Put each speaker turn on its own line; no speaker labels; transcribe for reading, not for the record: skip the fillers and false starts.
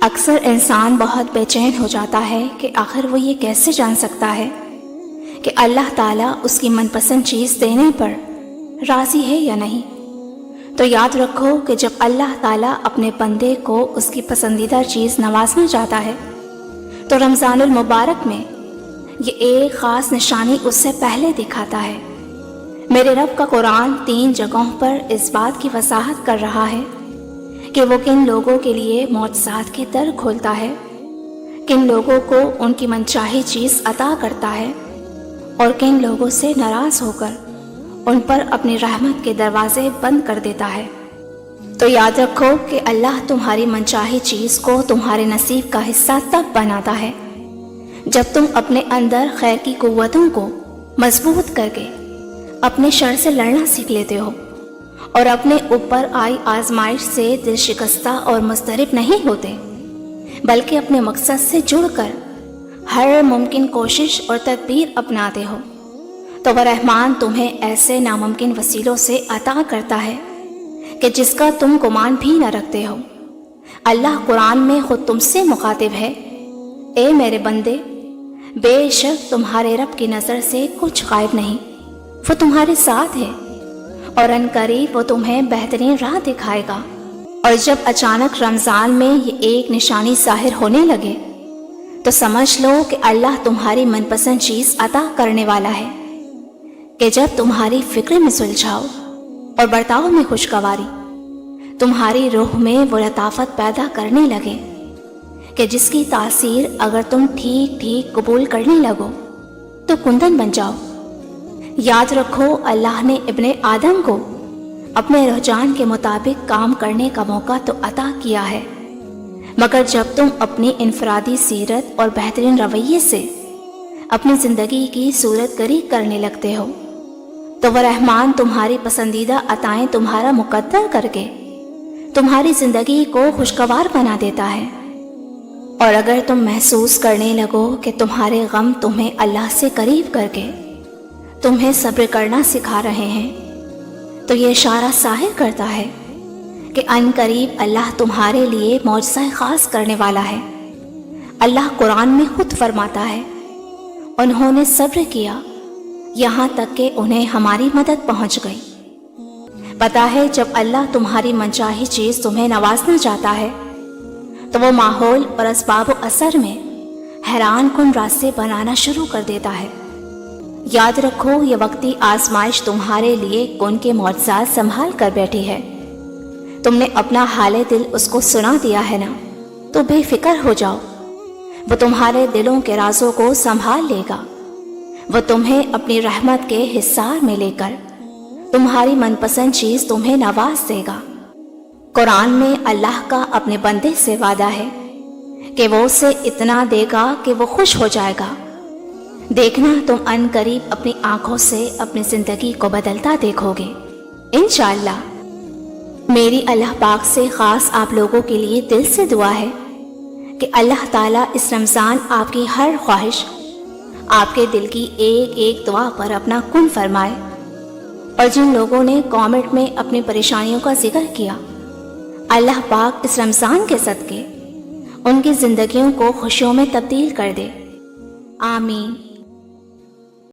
اکثر انسان بہت بے چین ہو جاتا ہے کہ آخر وہ یہ کیسے جان سکتا ہے کہ اللہ تعالیٰ اس کی من پسند چیز دینے پر راضی ہے یا نہیں۔ تو یاد رکھو کہ جب اللہ تعالیٰ اپنے بندے کو اس کی پسندیدہ چیز نوازنا چاہتا ہے تو رمضان المبارک میں یہ ایک خاص نشانی اس سے پہلے دکھاتا ہے۔ میرے رب کا قرآن 3 جگہوں پر اس بات کی وضاحت کر رہا ہے کہ وہ کن لوگوں کے لیے معجزات کے در کھولتا ہے، کن لوگوں کو ان کی منچاہی چیز عطا کرتا ہے اور کن لوگوں سے ناراض ہو کر ان پر اپنی رحمت کے دروازے بند کر دیتا ہے۔ تو یاد رکھو کہ اللہ تمہاری منچاہی چیز کو تمہارے نصیب کا حصہ تب بناتا ہے جب تم اپنے اندر خیر کی قوتوں کو مضبوط کر کے اپنے شر سے لڑنا سیکھ لیتے ہو اور اپنے اوپر آئی آزمائش سے دل شکستہ اور مضطرب نہیں ہوتے، بلکہ اپنے مقصد سے جڑ کر ہر ممکن کوشش اور تدبیر اپناتے ہو، تو وہ رحمان تمہیں ایسے ناممکن وسیلوں سے عطا کرتا ہے کہ جس کا تم گمان بھی نہ رکھتے ہو۔ اللہ قرآن میں خود تم سے مخاطب ہے، اے میرے بندے، بے شک تمہارے رب کی نظر سے کچھ غائب نہیں، وہ تمہارے ساتھ ہے اور ان قریب وہ تمہیں بہترین راہ دکھائے گا۔ اور جب اچانک رمضان میں یہ ایک نشانی ظاہر ہونے لگے تو سمجھ لو کہ اللہ تمہاری من پسند چیز عطا کرنے والا ہے، کہ جب تمہاری فکر میں سلجھاؤ اور برتاؤ میں خوشگواری تمہاری روح میں وہ لطافت پیدا کرنے لگے کہ جس کی تاثیر اگر تم ٹھیک ٹھیک قبول کرنے لگو تو کندن بن جاؤ۔ یاد رکھو اللہ نے ابن آدم کو اپنے رجحان کے مطابق کام کرنے کا موقع تو عطا کیا ہے، مگر جب تم اپنی انفرادی سیرت اور بہترین رویے سے اپنی زندگی کی صورت گری کرنے لگتے ہو تو وہ رحمان تمہاری پسندیدہ عطائیں تمہارا مقدر کر کے تمہاری زندگی کو خوشگوار بنا دیتا ہے۔ اور اگر تم محسوس کرنے لگو کہ تمہارے غم تمہیں اللہ سے قریب کر کے تمہیں صبر کرنا سکھا رہے ہیں تو یہ اشارہ ظاہر کرتا ہے کہ ان قریب اللہ تمہارے لیے معجزہ خاص کرنے والا ہے۔ اللہ قرآن میں خود فرماتا ہے، انہوں نے صبر کیا یہاں تک کہ انہیں ہماری مدد پہنچ گئی۔ پتہ ہے جب اللہ تمہاری منچاہی چیز تمہیں نوازنا چاہتا ہے تو وہ ماحول اور اسباب و اثر میں حیران کن راستے بنانا شروع کر دیتا ہے۔ یاد رکھو یہ وقتی آزمائش تمہارے لیے کن کے معجزات سنبھال کر بیٹھی ہے۔ تم نے اپنا حال دل اس کو سنا دیا ہے نا، تو بے فکر ہو جاؤ، وہ تمہارے دلوں کے رازوں کو سنبھال لے گا، وہ تمہیں اپنی رحمت کے حصار میں لے کر تمہاری من پسند چیز تمہیں نواز دے گا۔ قرآن میں اللہ کا اپنے بندے سے وعدہ ہے کہ وہ اسے اتنا دے گا کہ وہ خوش ہو جائے گا۔ دیکھنا تم ان قریب اپنی آنکھوں سے اپنی زندگی کو بدلتا دیکھو گے انشاءاللہ۔ میری اللہ پاک سے خاص آپ لوگوں کے لیے دل سے دعا ہے کہ اللہ تعالیٰ اس رمضان آپ کی ہر خواہش، آپ کے دل کی ایک ایک دعا پر اپنا کن فرمائے، اور جن لوگوں نے کامنٹ میں اپنی پریشانیوں کا ذکر کیا، اللہ پاک اس رمضان کے صدقے ان کی زندگیوں کو خوشیوں میں تبدیل کر دے، آمین۔